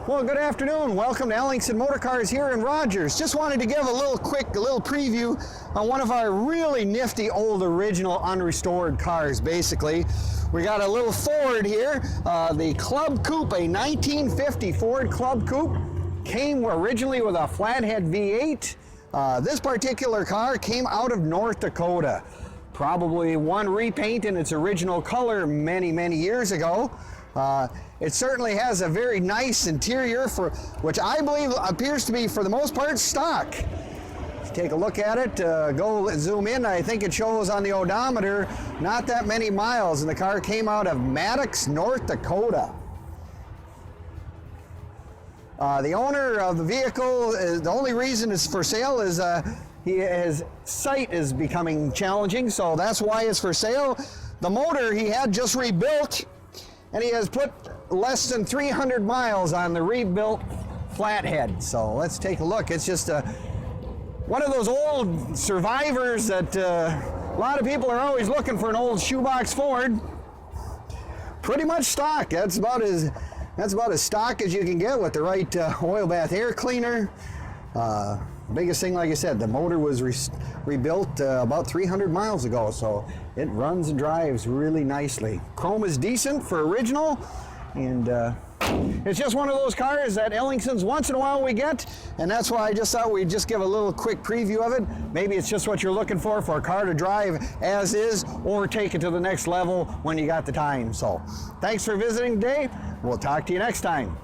Well, good afternoon. Welcome to Ellingson Motorcars here in Rogers. Just wanted to give a little preview on one of our really nifty old original unrestored cars. Basically, we got a little Ford here, the Club Coupe, a 1950 Ford Club Coupe. Came originally with a flathead V8. This particular car came out of North Dakota. Probably one repaint in its original color many years ago. It certainly has a very nice interior, which I believe appears to be, for the most part, stock. Take a look at it, go zoom in. I think it shows on the odometer not that many miles, and the car came out of Maddox, North Dakota. The owner of the vehicle, the only reason it's for sale is his sight is becoming challenging, so that's why it's for sale. The motor he had just rebuilt, and he has put less than 300 miles on the rebuilt flathead. So let's take a look. It's just one of those old survivors that a lot of people are always looking for, an old shoebox Ford. Pretty much stock. That's about as stock as you can get with the right oil bath air cleaner. Biggest thing, like I said, the motor was rebuilt about 300 miles ago, so it runs and drives really nicely. Chrome is decent for original, and it's just one of those cars that Ellingson's once in a while we get, and that's why I just thought we'd just give a little quick preview of it. Maybe it's just what you're looking for a car to drive as is, or take it to the next level when you got the time. So thanks for visiting today. We'll talk to you next time.